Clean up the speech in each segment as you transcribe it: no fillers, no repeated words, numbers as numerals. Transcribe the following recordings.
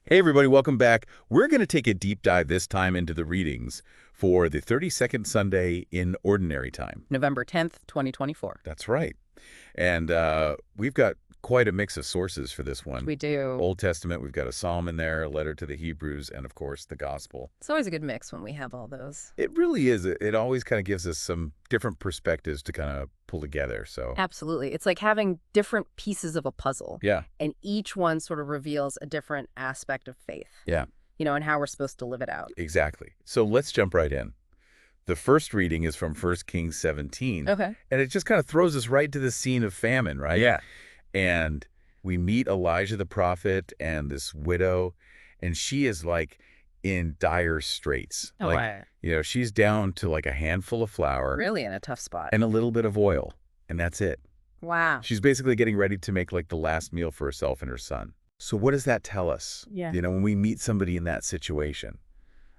Hey everybody, welcome back. We're going to take a deep dive this time into the readings for the 32nd Sunday in Ordinary Time. November 10th, 2024. That's right. And we've got quite a mix of sources for this one. We do. Old Testament, we've got a psalm in there, a letter to the Hebrews, and of course the gospel. It's always a good mix when we have all those. It really is. It always kind of gives us some different perspectives to kind of pull together. So Absolutely. It's like having different pieces of a puzzle. yeah, And each one sort of reveals a different aspect of faith. yeah, And how we're supposed to live it out. exactly. So let's jump right in. The first reading is from 1 Kings 17. Okay. And it just kind of throws us right to the scene of famine, right? Yeah. And we meet Elijah the prophet and this widow, and she is like in dire straits. Oh, like, she's down to like a handful of flour Really in a tough spot. and a little bit of oil, and that's it. Wow. She's basically getting ready to make like the last meal for herself and her son. So what does that tell us? Yeah. When we meet somebody in that situation,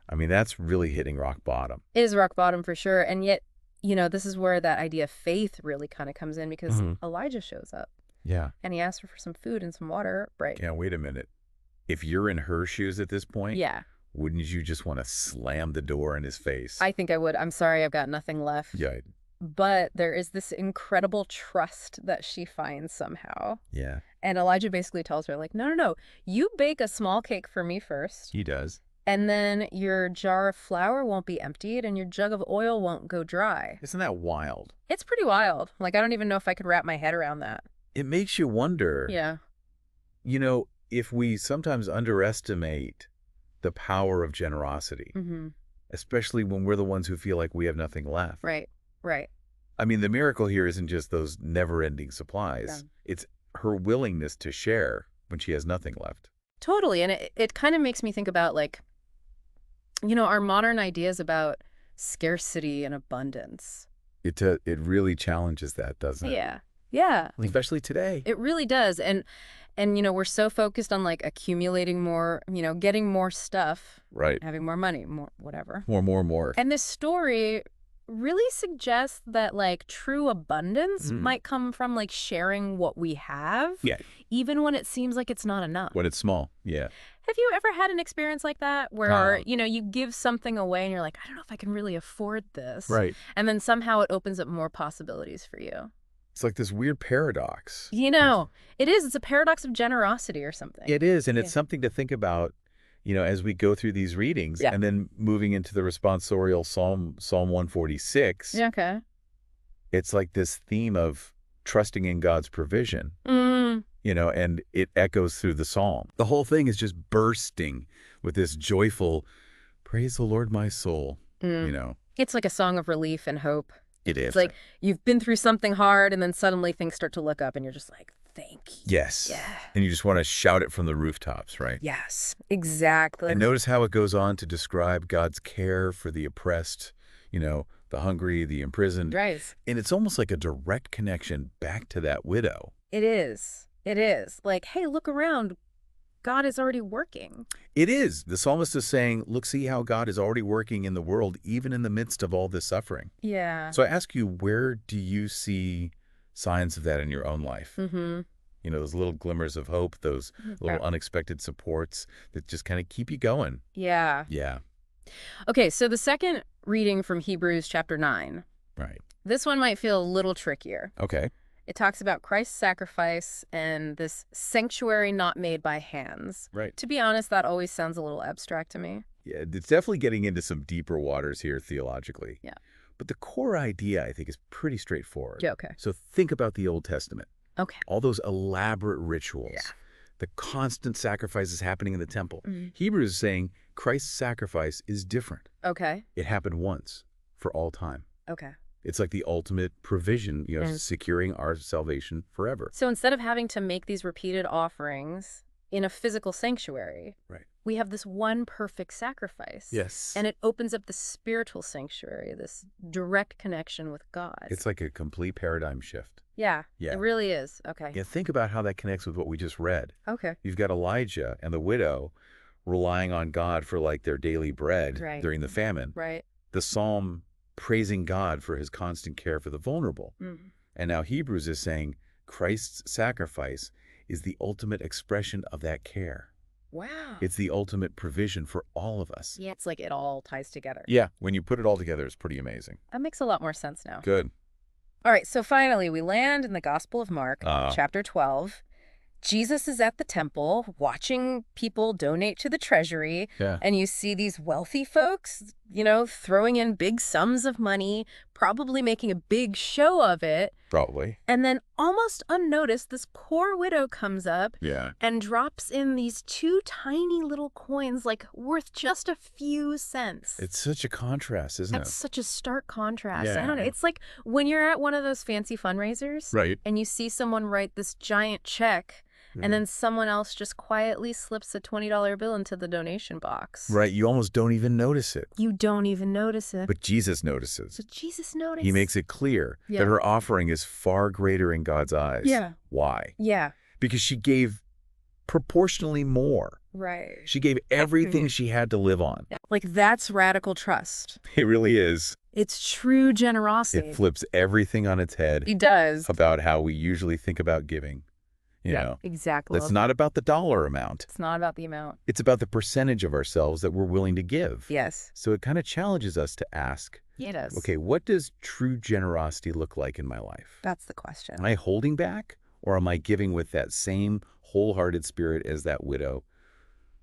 I mean, that's really hitting rock bottom. It is rock bottom for sure. And yet, this is where that idea of faith really kind of comes in because Elijah shows up. Yeah. And he asks her for some food and some water. Right. Yeah, wait a minute. If you're in her shoes at this point, Yeah. wouldn't you just want to slam the door in his face? I think I would. I'm sorry, I've got nothing left. Yeah. But there is this incredible trust that she finds somehow. Yeah. And Elijah basically tells her, like, no, you bake a small cake for me first. He does. And then your jar of flour won't be emptied and your jug of oil won't go dry. Isn't that wild? It's pretty wild. Like, I don't even know if I could wrap my head around that. It makes you wonder, Yeah. If we sometimes underestimate the power of generosity, especially when we're the ones who feel like we have nothing left. Right. I mean, the miracle here isn't just those never-ending supplies. Yeah. It's her willingness to share when she has nothing left. Totally. And it kind of makes me think about, like, our modern ideas about scarcity and abundance. It really challenges that, doesn't it? Yeah. Yeah. Especially today. It really does. And we're so focused on, like, accumulating more, getting more stuff. Right. Having more money, more whatever. More. And this story really suggests that, like, true abundance might come from, like, sharing what we have. Yeah. Even when it seems like it's not enough. When it's small. Yeah. Have you ever had an experience like that where, you give something away and you're like, I don't know if I can really afford this. Right. And then somehow it opens up more possibilities for you. It's like this weird paradox. It is. It's a paradox of generosity or something. It is, and it's something to think about, as we go through these readings, and then moving into the responsorial Psalm 146. Yeah, okay. It's like this theme of trusting in God's provision, and it echoes through the psalm. The whole thing is just bursting with this joyful, praise the Lord, my soul, It's like a song of relief and hope. It is. It's like you've been through something hard and then suddenly things start to look up and you're just like, thank you. Yes. Yeah. And you just want to shout it from the rooftops, right? Yes, exactly. And notice how it goes on to describe God's care for the oppressed, the hungry, the imprisoned. Right. And it's almost like a direct connection back to that widow. It is. Like, hey, look around. God is already working. It is. The psalmist is saying, look, see how God is already working in the world, even in the midst of all this suffering. Yeah. So I ask you, where do you see signs of that in your own life? Those little glimmers of hope, those little unexpected supports that just kind of keep you going. Yeah. Yeah. Okay, so the second reading from Hebrews chapter 9. Right. This one might feel a little trickier. Okay. It talks about Christ's sacrifice and this sanctuary not made by hands. Right. To be honest, that always sounds a little abstract to me. Yeah, it's definitely getting into some deeper waters here theologically. Yeah. But the core idea, I think, is pretty straightforward. Yeah, okay. So think about the Old Testament. Okay. All those elaborate rituals. Yeah. The constant sacrifices happening in the temple. Mm-hmm. Hebrews is saying Christ's sacrifice is different. Okay. It happened once for all time. Okay. It's like the ultimate provision, securing our salvation forever. So instead of having to make these repeated offerings in a physical sanctuary, right, we have this one perfect sacrifice. Yes. And it opens up the spiritual sanctuary, this direct connection with God. It's like a complete paradigm shift. Yeah. Yeah. It really is. Okay. Yeah, think about how that connects with what we just read. Okay. You've got Elijah and the widow relying on God for like their daily bread during the famine. Right. The psalm praising God for his constant care for the vulnerable. And now Hebrews is saying Christ's sacrifice is the ultimate expression of that care. Wow. It's the ultimate provision for all of us. Yeah, it's like it all ties together. Yeah, when you put it all together, it's pretty amazing. That makes a lot more sense now. Good. All right, so finally, we land in the Gospel of Mark, Uh, chapter 12. Jesus is at the temple watching people donate to the treasury, yeah. and you see these wealthy folks, throwing in big sums of money, probably making a big show of it. Probably. And then almost unnoticed, this poor widow comes up Yeah. and drops in these 2 tiny little coins, like worth just a few cents. It's such a contrast, isn't That's it? such a stark contrast. Yeah. I don't know. It's like when you're at one of those fancy fundraisers, Right. and you see someone write this giant check, and then someone else just quietly slips a $20 bill into the donation box. Right. You almost don't even notice it. You don't even notice it. But Jesus notices. So Jesus noticed. He makes it clear Yeah. that her offering is far greater in God's eyes. Yeah. Why? Yeah. Because she gave proportionally more. Right. She gave everything she had to live on. Like, that's radical trust. It really is. It's true generosity. It flips everything on its head He does. about how we usually think about giving. You know, exactly. that's not about the dollar amount. It's not about the amount. It's about the percentage of ourselves that we're willing to give. Yes. So it kind of challenges us to ask, It does. okay, what does true generosity look like in my life? That's the question. Am I holding back, or am I giving with that same wholehearted spirit as that widow?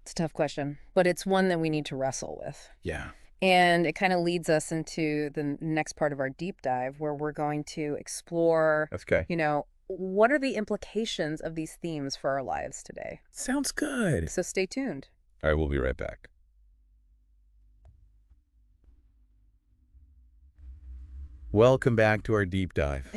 It's a tough question, but it's one that we need to wrestle with. Yeah. And it kind of leads us into the next part of our deep dive, where we're going to explore, That's okay. what are the implications of these themes for our lives today? Sounds good. So stay tuned. All right, we'll be right back. Welcome back to our deep dive.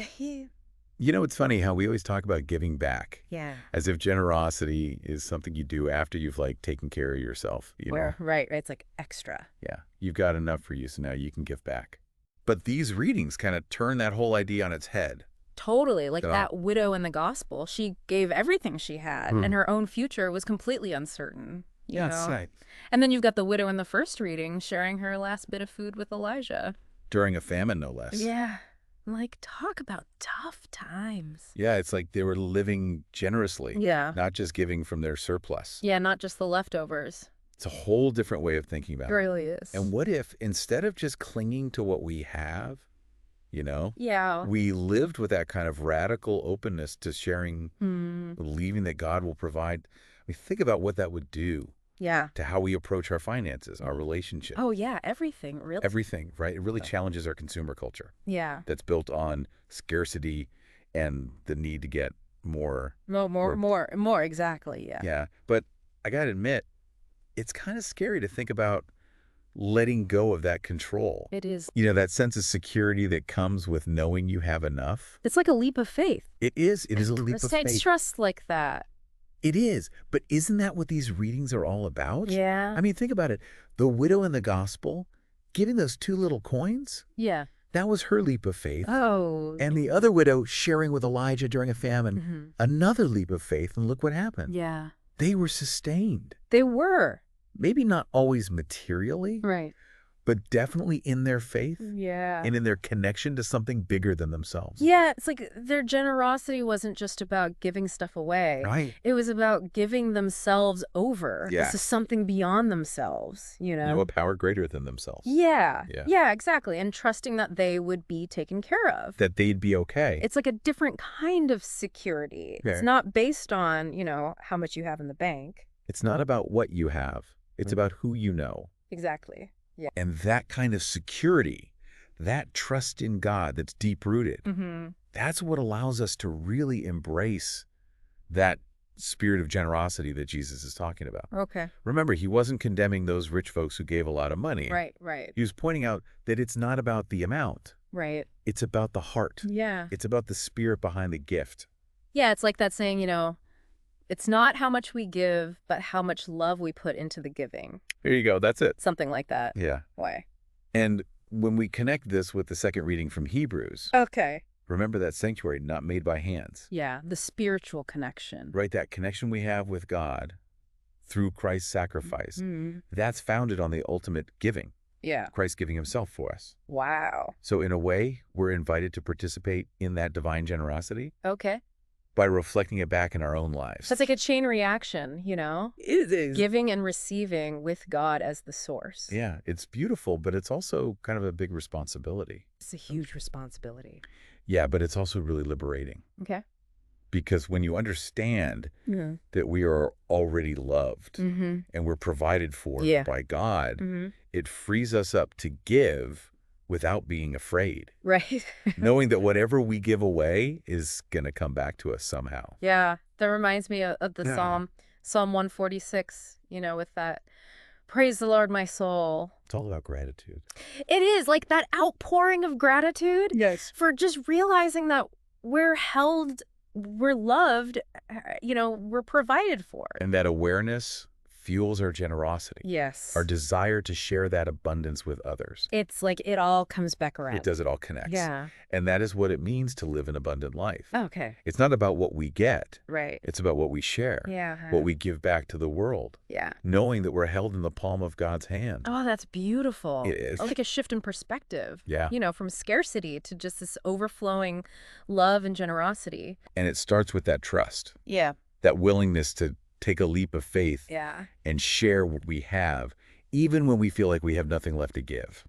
It's funny how we always talk about giving back. Yeah. As if generosity is something you do after you've taken care of yourself. Right. It's like extra. Yeah. You've got enough for you, so now you can give back. But these readings kind of turn that whole idea on its head. Totally. Like that widow in the gospel, she gave everything she had, and her own future was completely uncertain. You know? That's right. And then you've got the widow in the first reading sharing her last bit of food with Elijah. During a famine, no less. Yeah. Like, talk about tough times. Yeah, it's like they were living generously. Yeah. Not just giving from their surplus. Yeah, not just the leftovers. It's a whole different way of thinking about It really is. And what if, instead of just clinging to what we have, yeah, we lived with that kind of radical openness to sharing, believing that God will provide. Think about what that would do to how we approach our finances, our relationship. Oh, yeah, everything, really. Everything, right? It really challenges our consumer culture. Yeah. That's built on scarcity and the need to get more. More, exactly, yeah. Yeah, but I got to admit, it's kind of scary to think about letting go of that control. It is. That sense of security that comes with knowing you have enough. It's like a leap of faith. It is. It is a leap of faith. Trust like that. It is. But isn't that what these readings are all about? Yeah. Think about it. The widow in the gospel, giving those 2 little coins. Yeah. That was her leap of faith. Oh. And the other widow sharing with Elijah during a famine. Another leap of faith. And look what happened. Yeah. They were sustained. They were. Maybe not always materially. Right. But definitely in their faith. Yeah. And in their connection to something bigger than themselves. Yeah, it's like their generosity wasn't just about giving stuff away. Right. It was about giving themselves over. Yeah. This is something beyond themselves, A power greater than themselves. Yeah. Yeah. Yeah, exactly. And trusting that they would be taken care of. That they'd be okay. It's like a different kind of security. Yeah. It's not based on, how much you have in the bank. It's not about what you have. It's about who you know. Exactly. Yeah. And that kind of security, that trust in God that's deep-rooted, that's what allows us to really embrace that spirit of generosity that Jesus is talking about. Okay. Remember, he wasn't condemning those rich folks who gave a lot of money. Right. He was pointing out that it's not about the amount. Right. It's about the heart. Yeah. It's about the spirit behind the gift. Yeah, it's like that saying, it's not how much we give, but how much love we put into the giving. Here you go. That's it. Something like that. Yeah. Why? And when we connect this with the second reading from Hebrews, Okay. remember that sanctuary not made by hands. Yeah, the spiritual connection. Right, that connection we have with God through Christ's sacrifice, that's founded on the ultimate giving. Yeah. Christ giving himself for us. Wow. So in a way, we're invited to participate in that divine generosity. Okay. by reflecting it back in our own lives. So it's like a chain reaction, you know? It is. Giving and receiving with God as the source. Yeah, it's beautiful, but it's also kind of a big responsibility. It's a huge responsibility. Yeah, but it's also really liberating. Okay. Because when you understand Yeah. that we are already loved Mm-hmm. and we're provided for Yeah. by God, Mm-hmm. it frees us up to give without being afraid, Right. knowing that whatever we give away is going to come back to us somehow. Yeah. That reminds me of the Yeah. Psalm 146, you know, with that, praise the Lord, my soul. It's all about gratitude. It is like that outpouring of gratitude Yes. for just realizing that we're held, we're loved, you know, we're provided for. And that awareness fuels our generosity, Yes. our desire to share that abundance with others. It's like it all comes back around. It does, it all connects. Yeah. And that is what it means to live an abundant life. Okay. It's not about what we get. Right. It's about what we share, Yeah. what we give back to the world, Yeah. knowing that we're held in the palm of God's hand. Oh, that's beautiful. It is. Like a shift in perspective. Yeah. You know, from scarcity to just this overflowing love and generosity. And it starts with that trust, Yeah. that willingness to take a leap of faith Yeah. and share what we have, even when we feel like we have nothing left to give.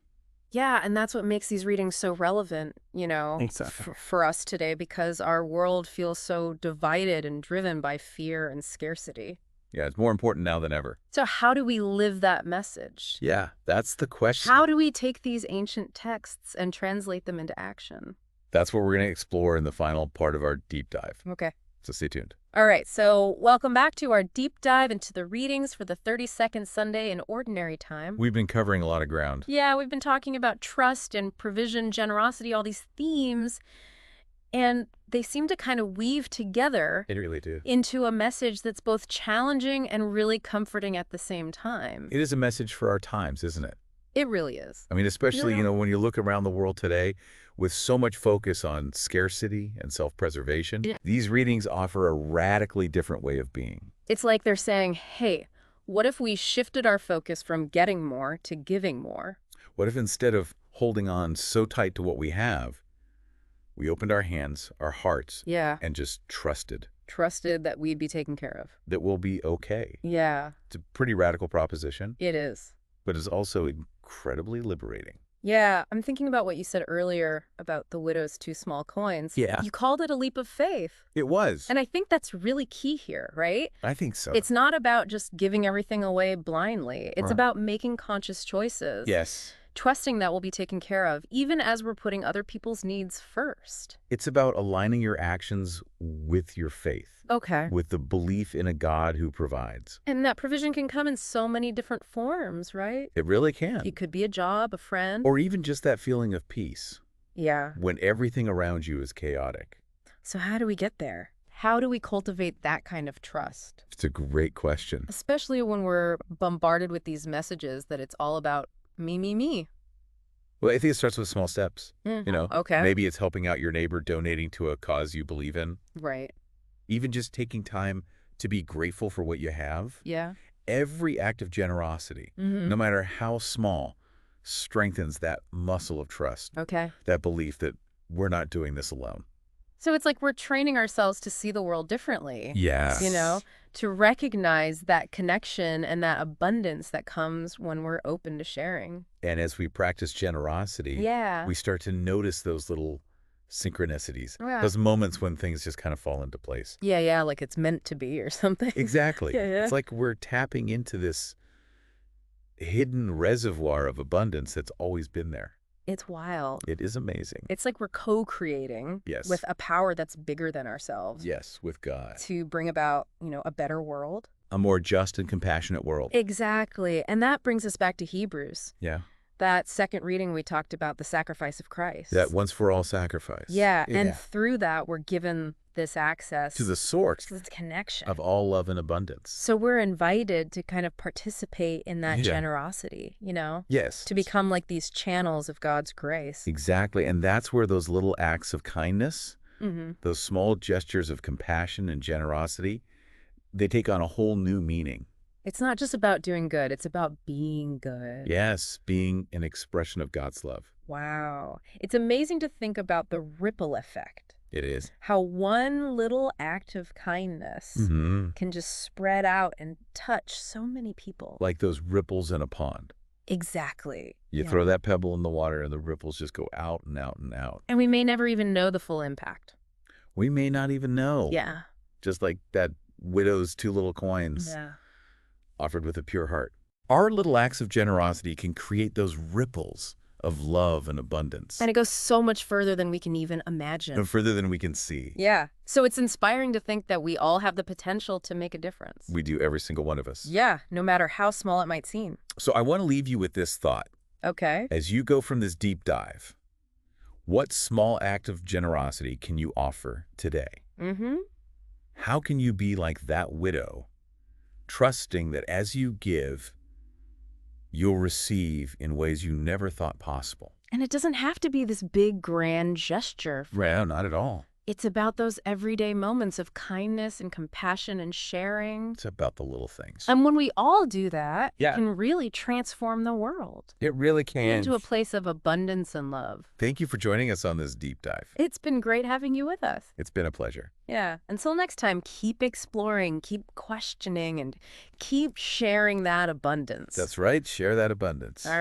Yeah, and that's what makes these readings so relevant, you know, Exactly. for us today, because our world feels so divided and driven by fear and scarcity. Yeah, it's more important now than ever. So how do we live that message? Yeah, that's the question. How do we take these ancient texts and translate them into action? That's what we're going to explore in the final part of our deep dive. Okay. So stay tuned. All right, so welcome back to our deep dive into the readings for the 32nd Sunday in Ordinary Time. We've been covering a lot of ground. Yeah, we've been talking about trust and provision, generosity, all these themes, and they seem to kind of weave together It really do. into a message that's both challenging and really comforting at the same time. It is a message for our times, isn't it? It really is. I mean, especially, Yeah. when you look around the world today with so much focus on scarcity and self-preservation, Yeah. these readings offer a radically different way of being. It's like they're saying, hey, what if we shifted our focus from getting more to giving more? What if instead of holding on so tight to what we have, we opened our hands, our hearts, Yeah. and just trusted Trusted that we'd be taken care of. that we'll be okay? Yeah, It's a pretty radical proposition, it is. but it's also incredibly liberating. Yeah, I'm thinking about what you said earlier about the widow's 2 small coins. Yeah. You called it a leap of faith. It was. And I think that's really key here, right? I think so. It's not about just giving everything away blindly. It's Right. about making conscious choices. Yes. Trusting that we'll be taken care of, even as we're putting other people's needs first. It's about aligning your actions with your faith, Okay. with the belief in a God who provides. And that provision can come in so many different forms, right? It really can. It could be a job, a friend. Or even just that feeling of peace Yeah. when everything around you is chaotic. So how do we get there? How do we cultivate that kind of trust? It's a great question. Especially when we're bombarded with these messages that it's all about me, me, me. Well, I think it starts with small steps. Okay. Maybe it's helping out your neighbor, donating to a cause you believe in. Right. Even just taking time to be grateful for what you have. Yeah. Every act of generosity, no matter how small, strengthens that muscle of trust, Okay. that belief that we're not doing this alone. So it's like we're training ourselves to see the world differently. Yes. You know, to recognize that connection and that abundance that comes when we're open to sharing. And as we practice generosity, Yeah. we start to notice those little synchronicities, Yeah. those moments when things just kind of fall into place. Yeah, like it's meant to be or something. Exactly. Yeah. It's like we're tapping into this hidden reservoir of abundance that's always been there. It's wild. It is amazing. It's like we're co-creating Yes. with a power that's bigger than ourselves Yes, with God. to bring about, a better world. A more just and compassionate world. Exactly. And that brings us back to Hebrews. Yeah. That second reading we talked about the sacrifice of Christ. That once for all sacrifice. Yeah, and through that we're given this access to the source to this connection. of all love and abundance. So we're invited to kind of participate in that Yeah. generosity, Yes. to become like these channels of God's grace. Exactly. And that's where those little acts of kindness, Mm-hmm. those small gestures of compassion and generosity, they take on a whole new meaning. It's not just about doing good, it's about being good. Yes, being an expression of God's love. Wow. It's amazing to think about the ripple effect It is. How one little act of kindness can just spread out and touch so many people. Like those ripples in a pond. Exactly. You throw that pebble in the water and the ripples just go out and out and out. And we may never even know the full impact. We may not even know. Yeah. Just like that widow's 2 little coins offered with a pure heart. Our little acts of generosity can create those ripples of love and abundance. And it goes so much further than we can even imagine. And further than we can see. Yeah. So it's inspiring to think that we all have the potential to make a difference. We do, every single one of us. Yeah, no matter how small it might seem. So I want to leave you with this thought. Okay. As you go from this deep dive, what small act of generosity can you offer today? How can you be like that widow, trusting that as you give, you'll receive in ways you never thought possible? And it doesn't have to be this big, grand gesture. Well, not at all. It's about those everyday moments of kindness and compassion and sharing. It's about the little things. And when we all do that, Yeah. it can really transform the world It really can. into a place of abundance and love. Thank you for joining us on this deep dive. It's been great having you with us. It's been a pleasure. Yeah. Until next time, keep exploring, keep questioning, and keep sharing that abundance. That's right. Share that abundance. All right.